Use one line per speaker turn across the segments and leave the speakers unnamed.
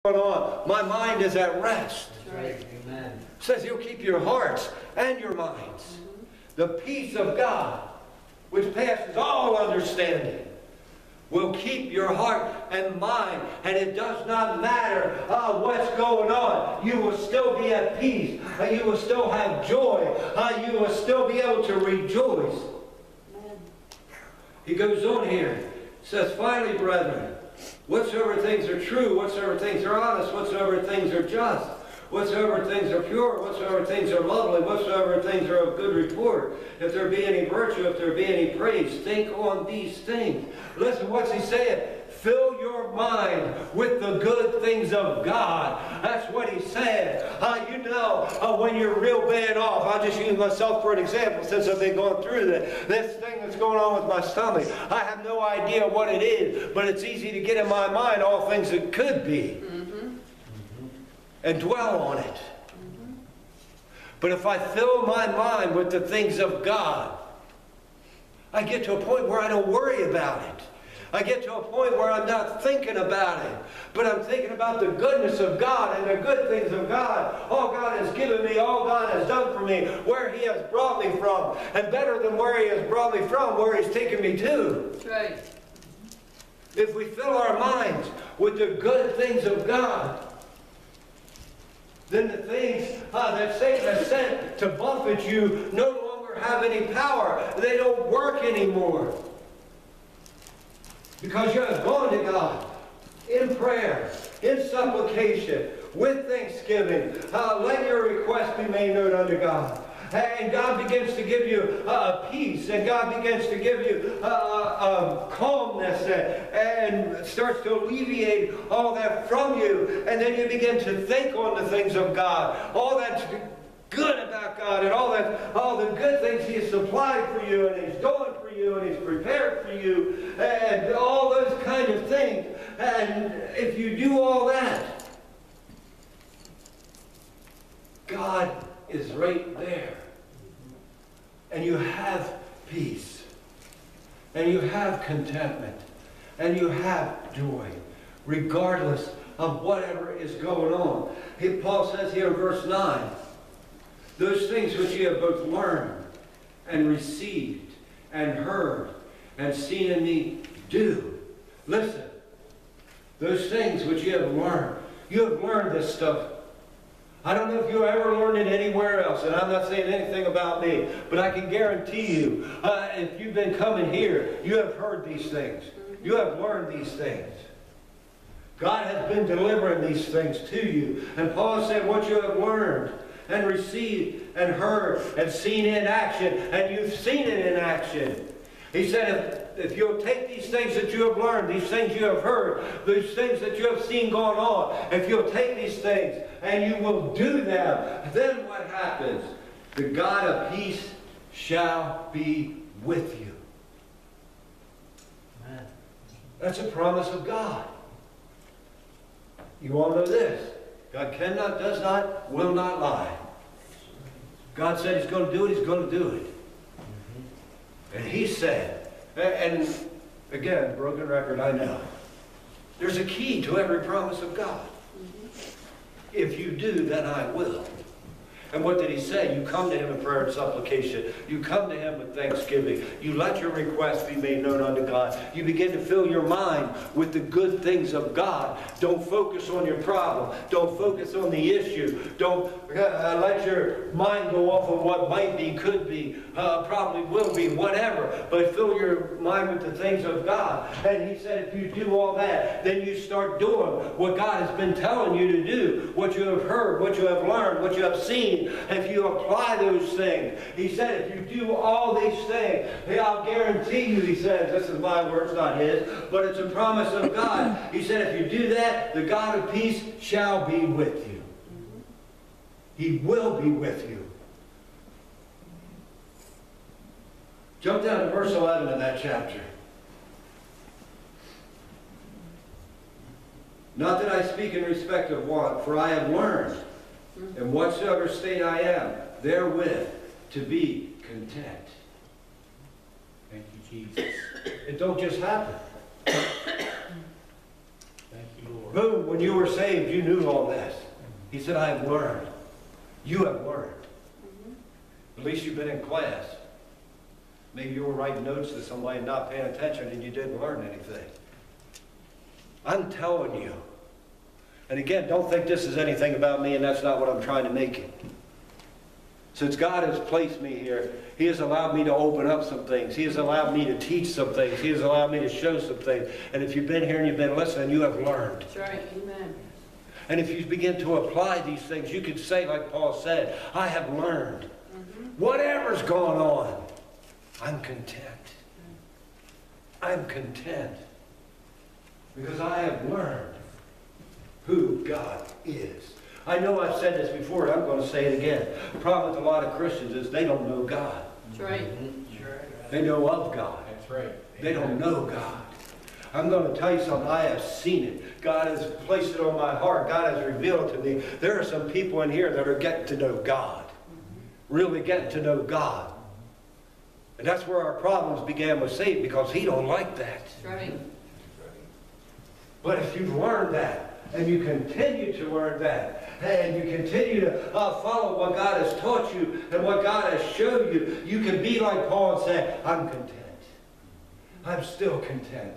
on. My mind is at rest.
Right. Amen.
It says He'll keep your hearts and your minds. The peace of God, which passes all understanding, will keep your heart and mind. And it does not matter what's going on. You will still be at peace. You will still have joy. You will still be able to rejoice. Amen. He goes on here. It says, finally, brethren, whatsoever things are true, whatsoever things are honest, whatsoever things are just, whatsoever things are pure, whatsoever things are lovely, whatsoever things are of good report, if there be any virtue, if there be any praise, think on these things. Listen, what's he saying? Fill your mind with the good things of God. That's what he said. You know, when you're real bad off, I'll just use myself for an example since I've been going through this thing that's going on with my stomach. I have no idea what it is, but it's easy to get in my mind all things that could be and dwell on it. But if I fill my mind with the things of God, I get to a point where I don't worry about it. I get to a point where I'm not thinking about it, but I'm thinking about the goodness of God and the good things of God. All God has given me, all God has done for me, where He has brought me from, and better than where He has brought me from, where He's taken me to.
That's right.
If we fill our minds with the good things of God, then the things that Satan has sent to buffet you no longer have any power. They don't work anymore. Because you have gone to God in prayer, in supplication, with thanksgiving. Let your request be made known unto God. And God begins to give you peace, and God begins to give you calmness, and starts to alleviate all that from you. And then you begin to think on the things of God, all that's good about God, and all the good things He has supplied for you, and He's doing for you, and He's prepared for you, and all those kind of things. And if you do all that, God is right there. And you have peace. And you have contentment. And you have joy. Regardless of whatever is going on. Paul says here in verse 9, those things which ye have both learned and received and heard and seen in me, do. Listen. Those things which you have learned. You have learned this stuff. I don't know if you ever learned it anywhere else, and I'm not saying anything about me, but I can guarantee you, if you've been coming here, you have heard these things. You have learned these things. God has been delivering these things to you. And Paul said, what you have learned and received and heard and seen in action, and you've seen it in action. He said, if you'll take these things that you have learned, these things you have heard, these things that you have seen going on, if you'll take these things and you will do them, then what happens? The God of peace shall be with you. Amen. That's a promise of God. You all know this. God cannot, does not, will not lie. God said He's going to do it, He's going to do it. And He said, and again, broken record, I know. There's a key to every promise of God. If you do, then I will. And what did He say? You come to Him in prayer and supplication. You come to Him with thanksgiving. You let your requests be made known unto God. You begin to fill your mind with the good things of God. Don't focus on your problem. Don't focus on the issue. Don't let your mind go off of what might be, could be, probably will be, whatever. But fill your mind with the things of God. And He said if you do all that, then you start doing what God has been telling you to do. What you have heard, what you have learned, what you have seen. If you apply those things, He said, if you do all these things, I'll guarantee you, He says, this is my words, not His, but it's a promise of God. He said, if you do that, the God of peace shall be with you. He will be with you. Jump down to verse 11 of that chapter. Not that I speak in respect of want, for I have learned, in whatsoever state I am, therewith to be content.
Thank you, Jesus.
It don't just happen.
Thank you, Lord.
Boom, when you were saved, you knew all this. He said, I have learned. You have learned. At least you've been in class. Maybe you were writing notes to somebody and not paying attention and you didn't learn anything. I'm telling you. And again, don't think this is anything about me, and that's not what I'm trying to make it. Since God has placed me here, He has allowed me to open up some things. He has allowed me to teach some things. He has allowed me to show some things. And if you've been here and you've been listening, you have learned.
That's right. Amen.
And if you begin to apply these things, you can say, like Paul said, I have learned. Whatever's going on, I'm content. I'm content. Because I have learned who God is. I know I've said this before, and I'm going to say it again. The problem with a lot of Christians is they don't know God.
That's right.
They know of God.
That's right.
They don't know God. I'm going to tell you something. I have seen it. God has placed it on my heart. God has revealed it to me. There are some people in here that are getting to know God. Really getting to know God. And that's where our problems began with Satan, because he don't like that.
That's right.
But if you've learned that, and you continue to learn that, and you continue to follow what God has taught you and what God has showed you, you can be like Paul and say, I'm content. I'm still content.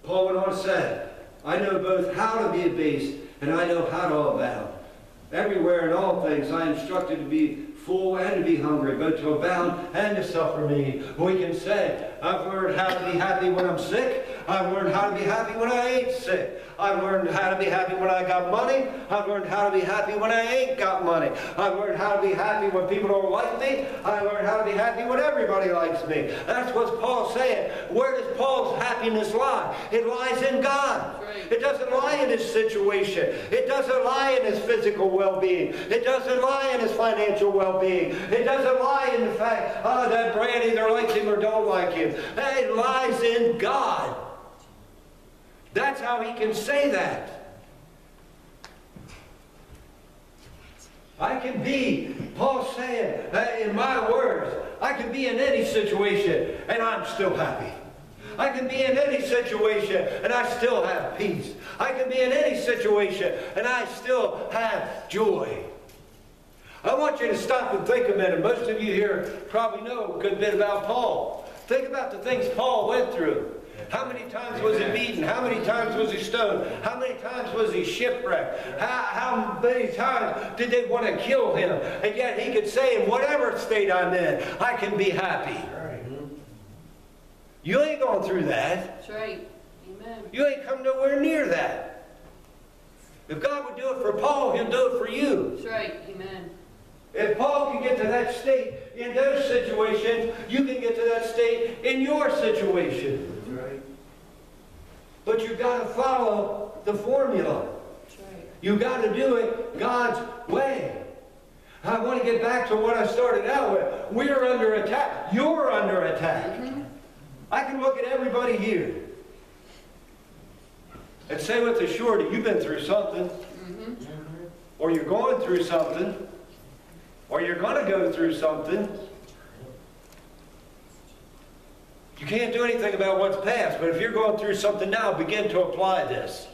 Paul went on and said, I know both how to be abased and I know how to abound. Everywhere in all things I am instructed to be full and to be hungry, both to abound and to suffer need. We can say, I've learned how to be happy when I'm sick. I've learned how to be happy when I ain't sick. I've learned how to be happy when I got money. I've learned how to be happy when I ain't got money. I've learned how to be happy when people don't like me. I learned how to be happy when everybody likes me. That's what Paul's saying. Where does Paul's happiness lie? It lies in God. It doesn't lie in his situation. It doesn't lie in his physical well-being. It doesn't lie in his financial well-being. It doesn't lie in the fact that Brad either likes him or don't like him. It lies in God. That's how he can say that. I can be, Paul's saying, in my words, I can be in any situation and I'm still happy. I can be in any situation and I still have peace. I can be in any situation and I still have joy. I want you to stop and think a minute. Most of you here probably know a good bit about Paul. Think about the things Paul went through. How many times was he beaten? How many times was he stoned? How many times was he shipwrecked? How many times did they want to kill him? And yet he could say, in whatever state I'm in, I can be happy. You ain't going through that.
That's right. Amen.
You ain't come nowhere near that. If God would do it for Paul, He'll do it for you.
That's right. Amen.
If Paul can get to that state in those situations, you can get to that state in your situation.
Right.
But you've got to follow the formula.
That's right.
You've got to do it God's way. I want to get back to what I started out with. We're under attack. You're under attack. I can look at everybody here and say with a surety, you've been through something. Or you're going through something. Or you're going to go through something. You can't do anything about what's past, but if you're going through something now, begin to apply this.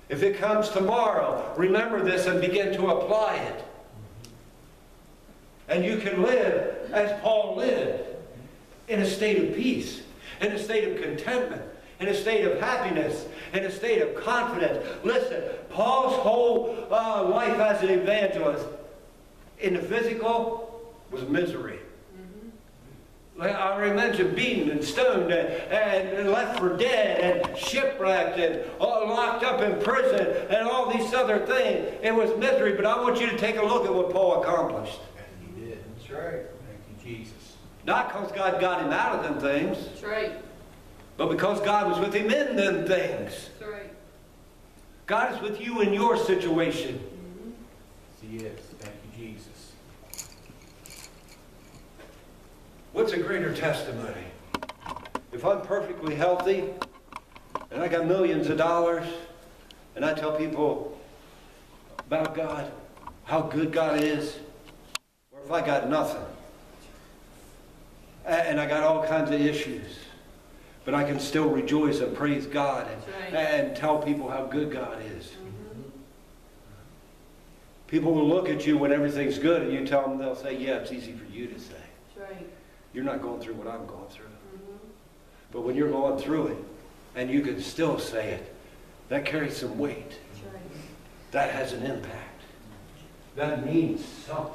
If it comes tomorrow, remember this and begin to apply it. And you can live as Paul lived, in a state of peace, in a state of contentment, in a state of happiness, in a state of confidence. Listen, Paul's whole life as an evangelist, in the physical, was misery. I already mentioned beaten and stoned and left for dead and shipwrecked and locked up in prison and all these other things. It was misery, but I want you to take a look at what Paul accomplished.
And he did. That's right. Thank you, Jesus.
Not because God got him out of them things,
That's right.
but because God was with him in them things.
That's right.
God is with you in your situation.
Yes, he is. Thank you, Jesus.
What's a greater testimony? If I'm perfectly healthy and I got millions of dollars and I tell people about God, how good God is, or if I got nothing and I got all kinds of issues, but I can still rejoice and praise God
That's right.
and tell people how good God is.
Mhm.
People will look at you when everything's good and you tell them, they'll say, yeah, it's easy for you to say.
That's right.
You're not going through what I'm going through.
Mhm.
But when you're going through it and you can still say it, that carries some weight.
That's right.
That has an impact. That means something.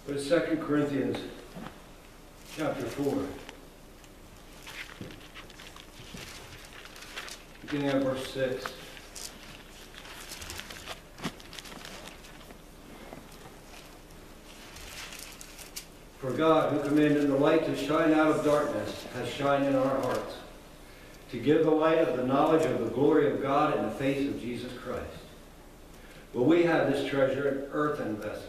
But 2 Corinthians chapter 4, beginning at verse 6. For God, who commanded the light to shine out of darkness, has shined in our hearts, to give the light of the knowledge of the glory of God in the face of Jesus Christ. But we have this treasure in earthen vessels,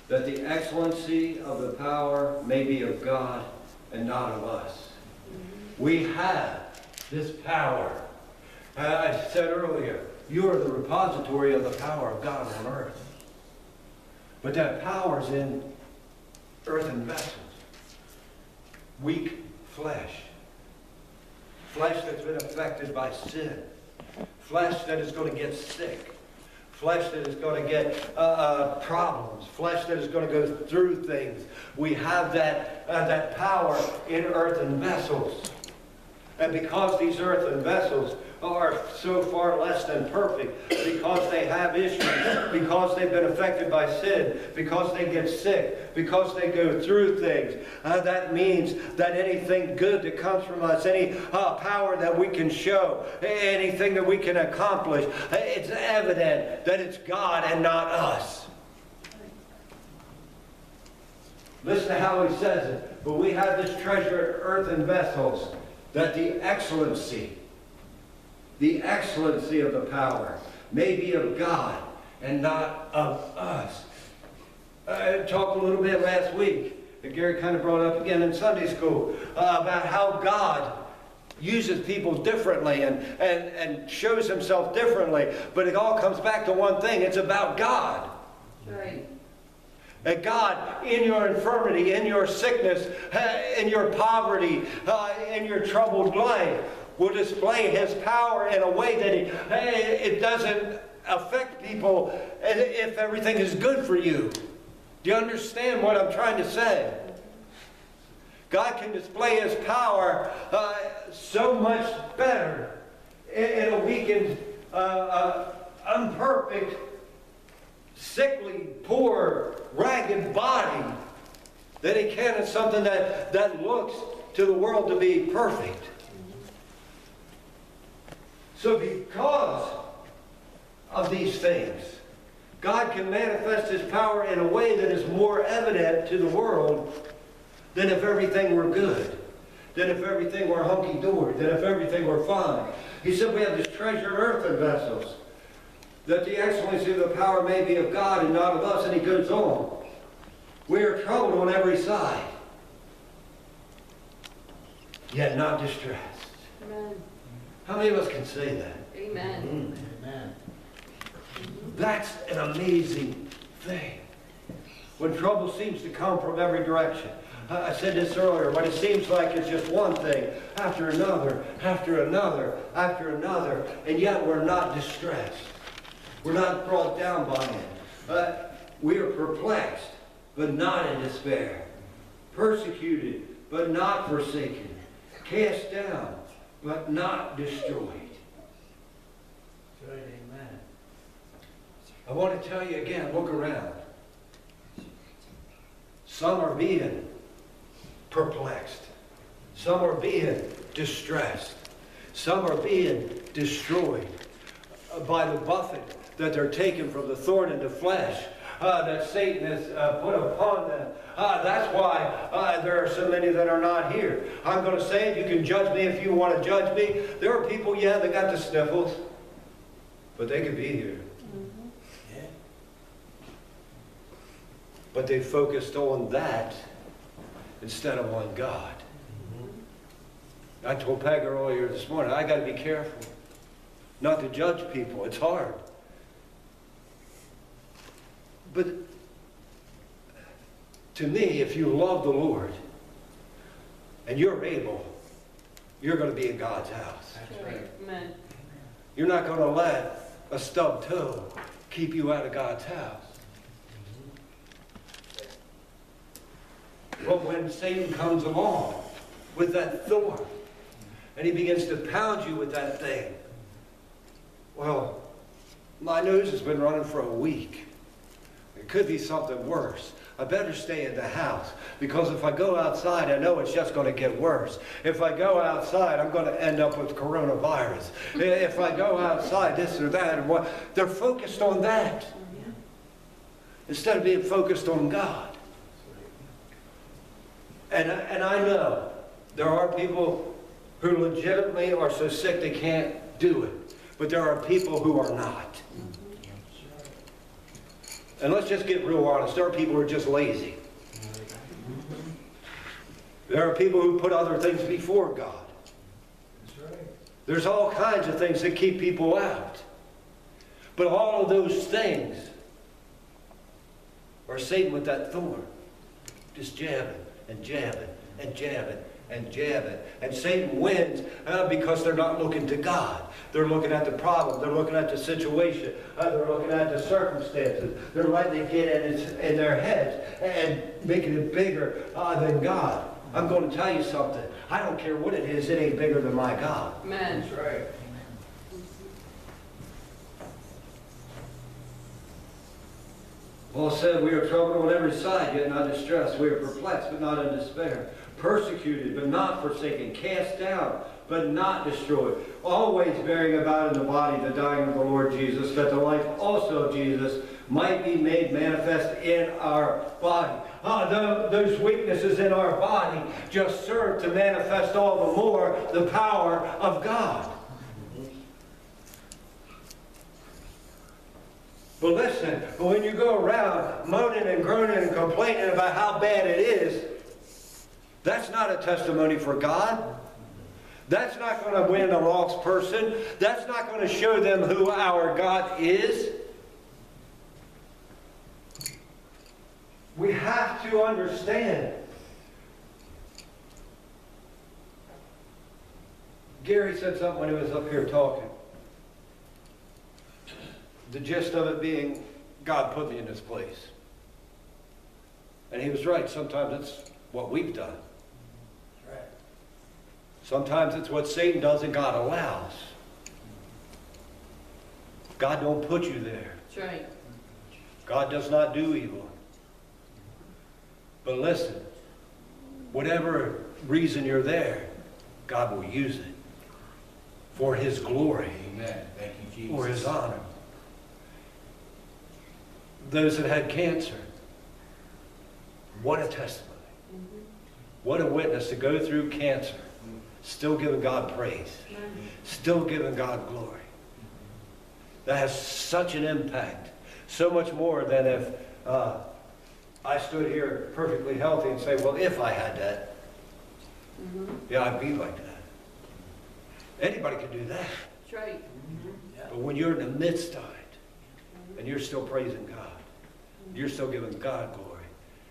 that the excellency of the power may be of God and not of us. We have this power. I said earlier, you are the repository of the power of God on earth. But that power is in earthen vessels. Weak flesh. Flesh that's been affected by sin. Flesh that is going to get sick. Flesh that is going to get problems. Flesh that is going to go through things. We have that power in earthen vessels. And because these earthen vessels are so far less than perfect, because they have issues, because they've been affected by sin, because they get sick, because they go through things, that means that anything good that comes from us, any power that we can show, anything that we can accomplish, it's evident that it's God and not us. Listen to how he says it. But we have this treasure in earthen vessels, that the excellency of the power may be of God and not of us. I talked a little bit last week, that Gary kind of brought up again in Sunday school, about how God uses people differently and shows himself differently. But it all comes back to one thing. It's about God.
Right.
That God, in your infirmity, in your sickness, in your poverty, in your troubled life, will display his power in a way that it doesn't affect people if everything is good for you. Do you understand what I'm trying to say? God can display his power so much better in a weakened, imperfect, sickly, poor, ragged body than he can in something that looks to the world to be perfect. So because of these things, God can manifest his power in a way that is more evident to the world than if everything were good, than if everything were hunky-dory, than if everything were fine. He said we have this treasure in earthen vessels, that the excellency of the power may be of God and not of us. And he goes on. We are troubled on every side, yet not distressed.
Amen.
How many of us can say that?
Amen.
Amen.
That's an amazing thing. When trouble seems to come from every direction. I said this earlier, but it seems like it's just one thing after another, after another, after another, and yet we're not distressed. We're not brought down by it. We are perplexed, but not in despair. Persecuted, but not forsaken. Cast down, but not destroyed.
Good, amen.
I want to tell you again, look around. Some are being perplexed. Some are being distressed. Some are being destroyed by the buffet that they're taken from the thorn into flesh that Satan has put upon them. That's why there are so many that are not here. I'm going to say it. You can judge me if you want to judge me. There are people, yeah, that got the sniffles, but they could be here.
Mm-hmm.
Yeah.
But they focused on that instead of on God. I told Peg earlier this morning, I got to be careful not to judge people. It's hard. But to me, if you love the Lord and you're able, you're going to be in God's house.
That's right. Amen.
You're not going to let a stubbed toe keep you out of God's house. But when Satan comes along with that thorn and he begins to pound you with that thing, well, my nose has been running for a week. It could be something worse. I better stay in the house, because if I go outside, I know it's just going to get worse. If I go outside, I'm going to end up with coronavirus. If I go outside, this or that, and what, they're focused on that instead of being focused on God. And I know there are people who legitimately are so sick they can't do it, but there are people who are not. And let's just get real honest. There are people who are just lazy. There are people who put other things before God. That's right. There's all kinds of things that keep people out. But all of those things are Satan with that thorn. Just jabbing and jabbing and jabbing and jabbing. And Satan wins because they're not looking to God. They're looking at the problem. They're looking at the situation. They're looking at the circumstances. They're letting it get in their heads and making it bigger than God. I'm going to tell you something. I don't care what it is. It ain't bigger than my God.
Amen.
That's right. Paul said, we are troubled on every side, yet not distressed. We are perplexed, but not in despair. Persecuted, but not forsaken. Cast down, but not destroyed. Always bearing about in the body the dying of the Lord Jesus, that the life also of Jesus might be made manifest in our body. Those weaknesses in our body just serve to manifest all the more the power of God. But listen, when you go around moaning and groaning and complaining about how bad it is, that's not a testimony for God. That's not going to win a lost person. That's not going to show them who our God is. We have to understand. Gary said something when he was up here talking. The gist of it being, God put me in this place. And he was right. Sometimes it's what we've done. Right. Sometimes it's what Satan does and God allows. God don't put you there.
That's right.
God does not do evil. But listen, whatever reason you're there, God will use it for his glory.
Amen. Thank you, Jesus.
For his honor. Those that had cancer, what a testimony. What a witness to go through cancer, still giving God praise, still giving God glory. That has such an impact, so much more than if I stood here perfectly healthy and say, well, if I had that, yeah, I'd be like that. Anybody could do that.
That's right.
But when you're in the midst of it, and you're still praising God, you're still giving God glory,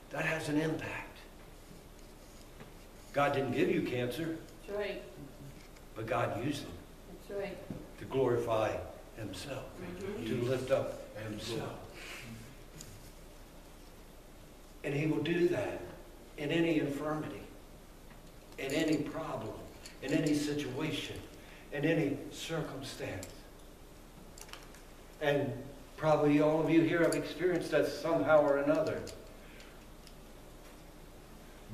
that has an impact. God didn't give you cancer,
That's right.
but God used it
That's right.
to glorify himself, to lift up himself. And he will do that in any infirmity, in any problem, in any situation, in any circumstance. And probably all of you here have experienced that somehow or another.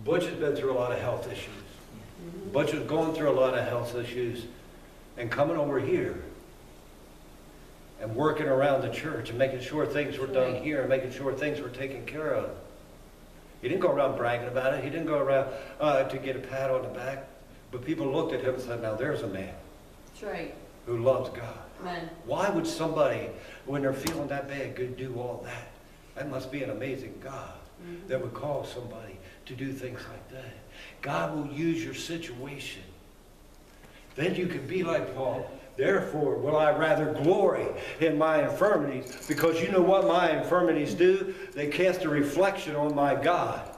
Butch has been through a lot of health issues. Butch was going through a lot of health issues, and coming over here and working around the church and making sure things were done here and making sure things were taken care of. He didn't go around bragging about it. He didn't go around to get a pat on the back. But people looked at him and said, now there's a man
That's right.
who loves God.
Amen.
Why would somebody, when they're feeling that bad, go do all that? That must be an amazing God that would call somebody to do things like that. God will use your situation. Then you can be like Paul, Therefore will I rather glory in my infirmities, because you know what my infirmities do? They cast a reflection on my God.